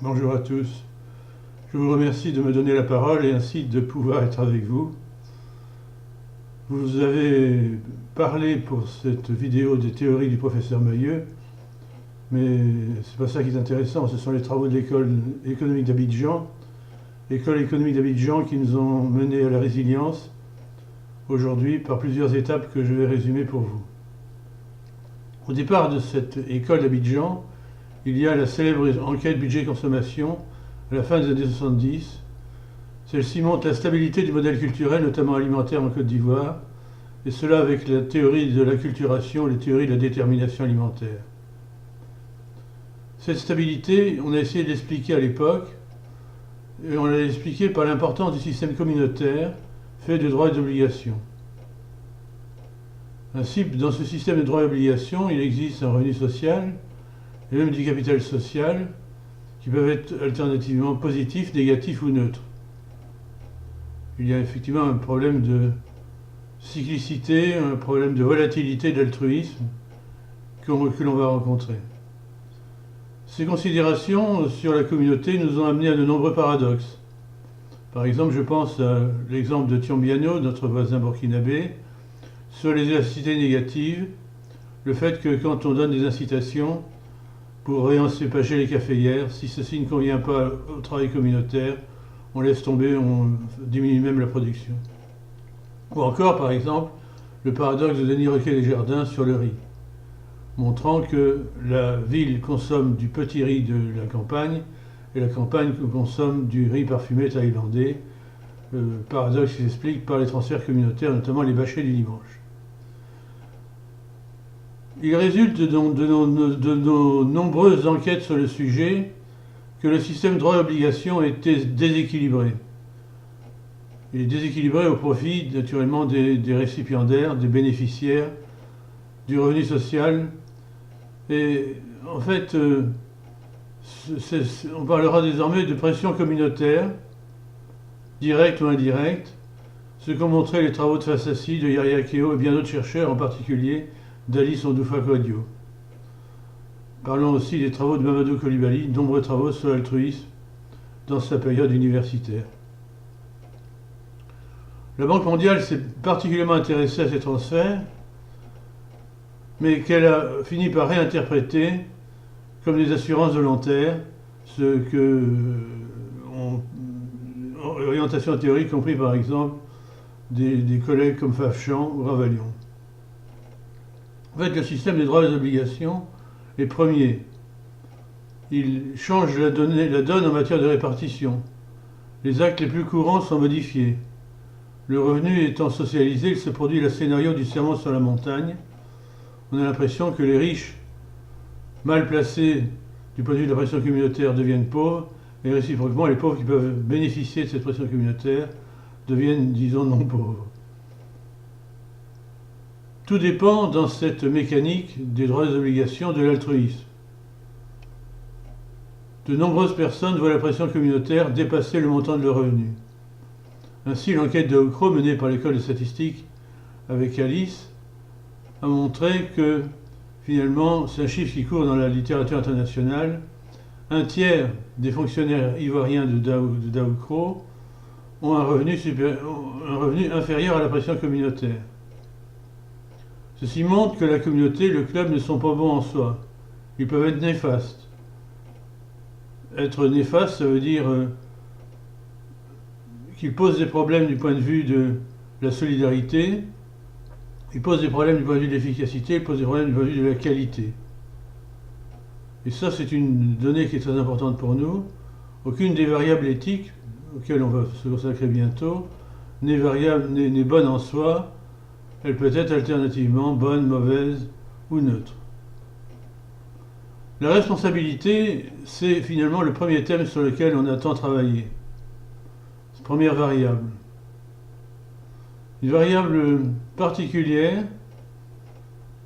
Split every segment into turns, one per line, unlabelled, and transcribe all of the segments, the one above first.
Bonjour à tous. Je vous remercie de me donner la parole et ainsi de pouvoir être avec vous. Vous avez parlé pour cette vidéo des théories du professeur Mahieu, mais c'est pas ça qui est intéressant, ce sont les travaux de l'école économique d'Abidjan, qui nous ont menés à la résilience aujourd'hui par plusieurs étapes que je vais résumer pour vous. Au départ de cette école d'Abidjan, il y a la célèbre enquête budget-consommation à la fin des années 70. Celle-ci montre la stabilité du modèle culturel, notamment alimentaire en Côte d'Ivoire, et cela avec la théorie de l'acculturation, les théories de la détermination alimentaire. Cette stabilité, on a essayé de l'expliquer à l'époque, et on l'a expliqué par l'importance du système communautaire fait de droits et d'obligations. Ainsi, dans ce système de droits et d'obligations, il existe un revenu social, et même du capital social, qui peuvent être alternativement positifs, négatifs ou neutres. Il y a effectivement un problème de cyclicité, un problème de volatilité d'altruisme que l'on va rencontrer. Ces considérations sur la communauté nous ont amené à de nombreux paradoxes. Par exemple, je pense à l'exemple de Tiombiano, notre voisin burkinabé, sur les élasticités négatives, le fait que quand on donne des incitations pour réencépager les caféières, si ceci ne convient pas au travail communautaire, on laisse tomber, on diminue même la production. Ou encore, par exemple, le paradoxe de Denis Roquet-Desjardins sur le riz, montrant que la ville consomme du petit riz de la campagne et la campagne consomme du riz parfumé thaïlandais, paradoxe qui s'explique par les transferts communautaires, notamment les bâchers du dimanche. Il résulte de nos nombreuses enquêtes sur le sujet que le système droit-obligation était déséquilibré. Il est déséquilibré au profit naturellement des récipiendaires, des bénéficiaires, du revenu social. Et en fait, on parlera désormais de pression communautaire, directe ou indirecte, ce qu'ont montré les travaux de Fassassi, de Yahya Keo et bien d'autres chercheurs, en particulier d'Alice Ondoufa-Kouadio. Parlons aussi des travaux de Mamadou Coulibaly, de nombreux travaux sur l'altruisme dans sa période universitaire. La Banque mondiale s'est particulièrement intéressée à ces transferts, mais qu'elle a fini par réinterpréter comme des assurances volontaires, ce que orientation théorique compris par exemple des collègues comme Fafchan ou Ravalion. En fait, le système des droits et des obligations est premier. Il change la donne en matière de répartition. Les actes les plus courants sont modifiés. Le revenu étant socialisé, il se produit le scénario du serment sur la montagne. On a l'impression que les riches, mal placés du point de vue de la pression communautaire, deviennent pauvres, et réciproquement, les pauvres qui peuvent bénéficier de cette pression communautaire deviennent, disons, non pauvres. Tout dépend dans cette mécanique des droits et des obligations de l'altruisme. De nombreuses personnes voient la pression communautaire dépasser le montant de leur revenu. Ainsi, l'enquête de Okro menée par l'école de statistique avec Alice a montré que finalement, c'est un chiffre qui court dans la littérature internationale, un tiers des fonctionnaires ivoiriens de Daoukro ont un revenu inférieur à la pression communautaire. Ceci montre que la communauté et le club ne sont pas bons en soi. Ils peuvent être néfastes. Être néfaste, ça veut dire qu'ils posent des problèmes du point de vue de la solidarité, ils posent des problèmes du point de vue de l'efficacité, ils posent des problèmes du point de vue de la qualité. Et ça, c'est une donnée qui est très importante pour nous. Aucune des variables éthiques, auxquelles on va se consacrer bientôt, n'est bonne en soi. Elle peut être alternativement bonne, mauvaise ou neutre. La responsabilité, c'est finalement le premier thème sur lequel on a tant travaillé. Première variable. Une variable particulière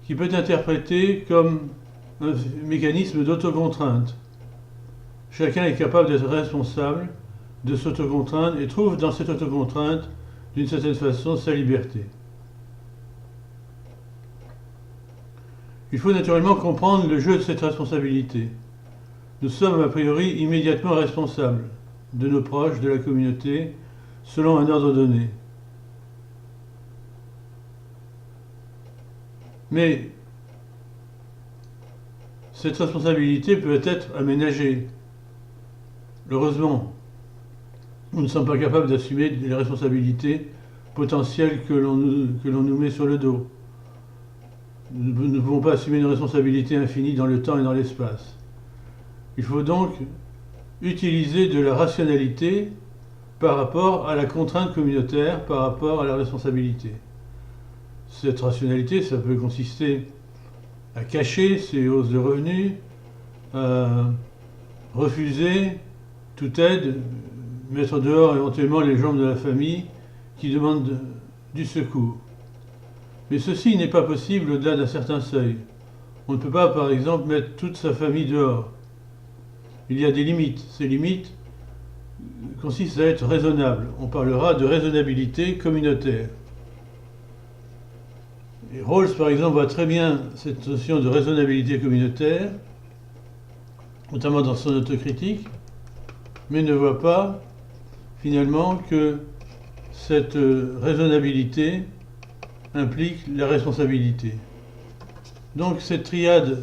qui peut être interprétée comme un mécanisme d'autocontrainte. Chacun est capable d'être responsable, de s'autocontraindre et trouve dans cette autocontrainte, d'une certaine façon, sa liberté. Il faut naturellement comprendre le jeu de cette responsabilité. Nous sommes a priori immédiatement responsables de nos proches, de la communauté, selon un ordre donné. Mais cette responsabilité peut être aménagée. Heureusement, nous ne sommes pas capables d'assumer les responsabilités potentielles que l'on nous met sur le dos. Nous ne pouvons pas assumer une responsabilité infinie dans le temps et dans l'espace. Il faut donc utiliser de la rationalité par rapport à la contrainte communautaire, par rapport à la responsabilité. Cette rationalité, ça peut consister à cacher ses hausses de revenus, à refuser toute aide, mettre dehors éventuellement les membres de la famille qui demandent du secours. Mais ceci n'est pas possible au-delà d'un certain seuil. On ne peut pas, par exemple, mettre toute sa famille dehors. Il y a des limites. Ces limites consistent à être raisonnables. On parlera de raisonnabilité communautaire. Et Rawls, par exemple, voit très bien cette notion de raisonnabilité communautaire, notamment dans son autocritique, mais ne voit pas, finalement, que cette raisonnabilité implique la responsabilité. Donc cette triade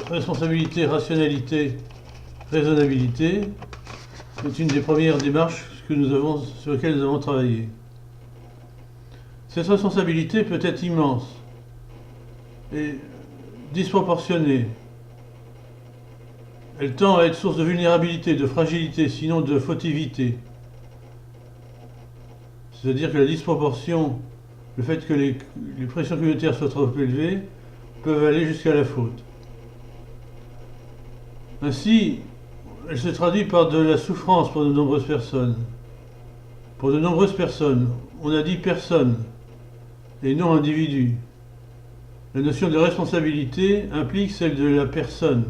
responsabilité, rationalité, raisonnabilité est une des premières démarches sur lesquelles nous avons travaillé. Cette responsabilité peut être immense et disproportionnée. Elle tend à être source de vulnérabilité, de fragilité, sinon de fautivité. C'est-à-dire que la disproportion, le fait que les pressions communautaires soient trop élevées, peuvent aller jusqu'à la faute. Ainsi, elle se traduit par de la souffrance pour de nombreuses personnes. Pour de nombreuses personnes, on a dit personne et non individu. La notion de responsabilité implique celle de la personne,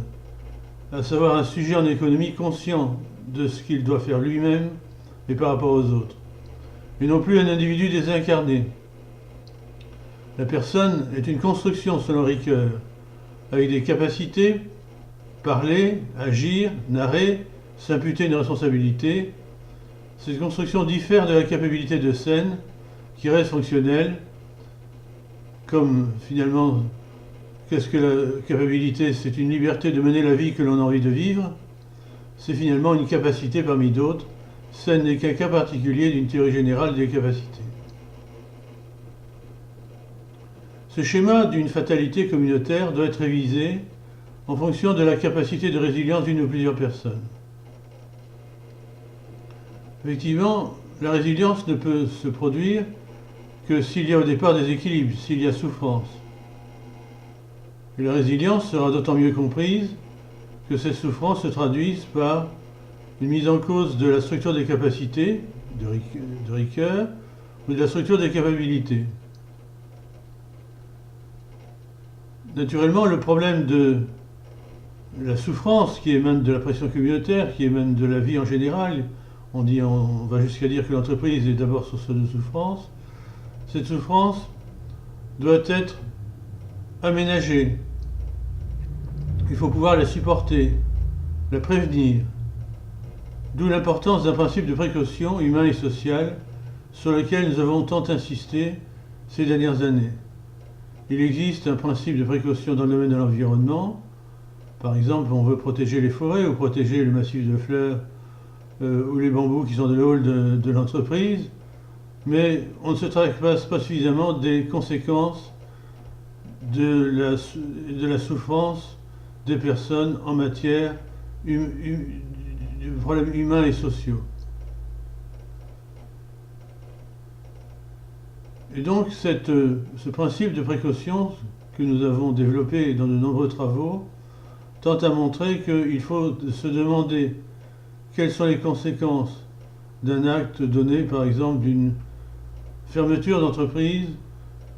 à savoir un sujet en économie conscient de ce qu'il doit faire lui-même et par rapport aux autres, et non plus un individu désincarné. La personne est une construction selon Ricoeur, avec des capacités, parler, agir, narrer, s'imputer une responsabilité. Cette construction diffère de la capacité de scène, qui reste fonctionnelle, comme finalement, qu'est-ce que la capacité? C'est une liberté de mener la vie que l'on a envie de vivre. C'est finalement une capacité parmi d'autres. Scène n'est qu'un cas particulier d'une théorie générale des capacités. Ce schéma d'une fatalité communautaire doit être révisé en fonction de la capacité de résilience d'une ou plusieurs personnes. Effectivement, la résilience ne peut se produire que s'il y a au départ des équilibres, s'il y a souffrance. Et la résilience sera d'autant mieux comprise que ces souffrances se traduisent par une mise en cause de la structure des capacités, de Ricoeur, ou de la structure des capacités. Naturellement, le problème de la souffrance qui émane de la pression communautaire, qui émane de la vie en général, on va jusqu'à dire que l'entreprise est d'abord source de souffrance. Cette souffrance doit être aménagée. Il faut pouvoir la supporter, la prévenir. D'où l'importance d'un principe de précaution humain et social sur lequel nous avons tant insisté ces dernières années. Il existe un principe de précaution dans le domaine de l'environnement. Par exemple, on veut protéger les forêts ou protéger le massif de fleurs ou les bambous qui sont de le hall de l'entreprise, mais on ne se tracasse pas suffisamment des conséquences de la souffrance des personnes en matière de problèmes humains et sociaux. Et donc ce principe de précaution que nous avons développé dans de nombreux travaux tend à montrer qu'il faut se demander quelles sont les conséquences d'un acte donné, par exemple d'une fermeture d'entreprise,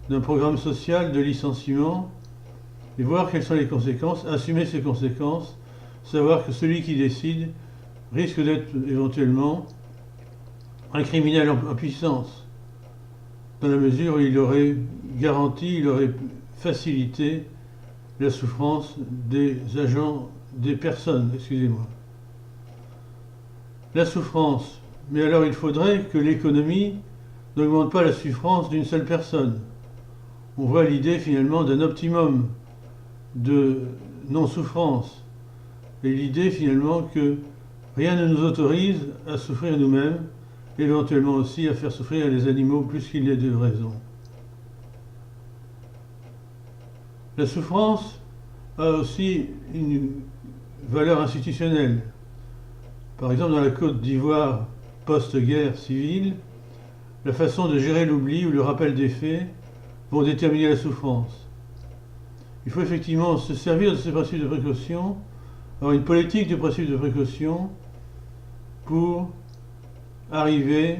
d'un programme social, de licenciement, et voir quelles sont les conséquences, assumer ces conséquences, savoir que celui qui décide risque d'être éventuellement un criminel en puissance, dans la mesure où il aurait garanti, il aurait facilité la souffrance des agents des personnes, excusez-moi. La souffrance. Mais alors il faudrait que l'économie n'augmente pas la souffrance d'une seule personne. On voit l'idée finalement d'un optimum de non-souffrance. Et l'idée finalement que rien ne nous autorise à souffrir nous-mêmes, éventuellement aussi à faire souffrir les animaux plus qu'il y a de raison. La souffrance a aussi une valeur institutionnelle. Par exemple, dans la Côte d'Ivoire post-guerre civile, la façon de gérer l'oubli ou le rappel des faits vont déterminer la souffrance. Il faut effectivement se servir de ces principes de précaution, avoir une politique de principes de précaution pour arriver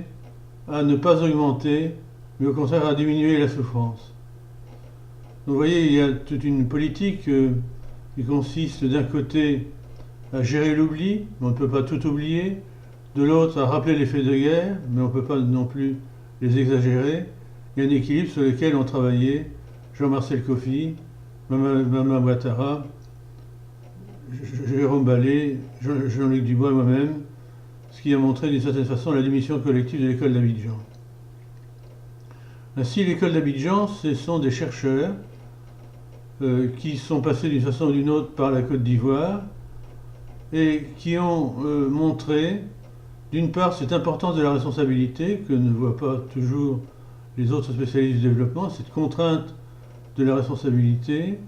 à ne pas augmenter, mais au contraire à diminuer la souffrance. Donc, vous voyez, il y a toute une politique qui consiste d'un côté à gérer l'oubli, mais on ne peut pas tout oublier, de l'autre à rappeler les faits de guerre, mais on ne peut pas non plus les exagérer. Il y a un équilibre sur lequel ont travaillé Jean-Marcel Kofi, Mama Ouattara, Jérôme Ballet, Jean-Luc Dubois et moi-même, ce qui a montré d'une certaine façon la démission collective de l'école d'Abidjan. Ainsi, l'école d'Abidjan, ce sont des chercheurs qui sont passés d'une façon ou d'une autre par la Côte d'Ivoire et qui ont montré, d'une part, cette importance de la responsabilité que ne voient pas toujours les autres spécialistes du développement, cette contrainte de la responsabilité.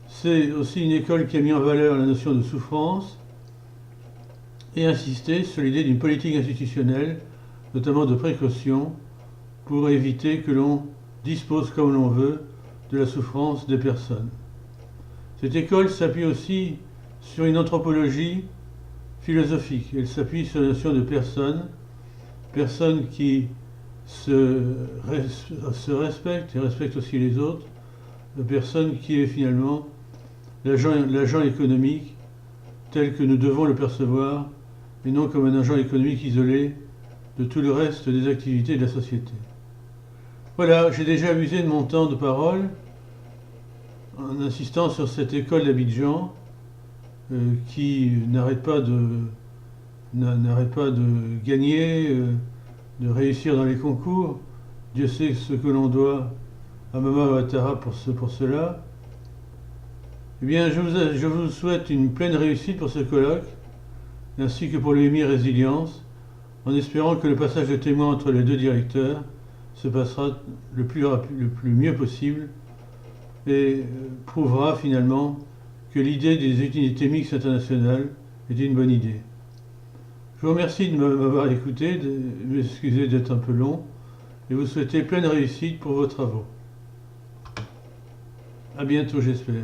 C'est aussi une école qui a mis en valeur la notion de souffrance et insisté sur l'idée d'une politique institutionnelle, notamment de précaution, pour éviter que l'on dispose comme l'on veut de la souffrance des personnes. Cette école s'appuie aussi sur une anthropologie philosophique. Elle s'appuie sur la notion de personnes qui se respectent et respectent aussi les autres, personne qui est finalement l'agent économique tel que nous devons le percevoir, et non comme un agent économique isolé de tout le reste des activités de la société. Voilà, j'ai déjà abusé de mon temps de parole en insistant sur cette école d'Abidjan qui n'arrête pas de gagner, de réussir dans les concours. Dieu sait ce que l'on doit à Mama Ouattara pour cela. Eh bien, je vous souhaite une pleine réussite pour ce colloque, ainsi que pour l'UMI Résilience, en espérant que le passage de témoin entre les deux directeurs se passera le plus mieux possible et prouvera finalement que l'idée des unités mixtes internationales est une bonne idée. Je vous remercie de m'avoir écouté, de m'excuser d'être un peu long, et vous souhaiter pleine réussite pour vos travaux. À bientôt, j'espère.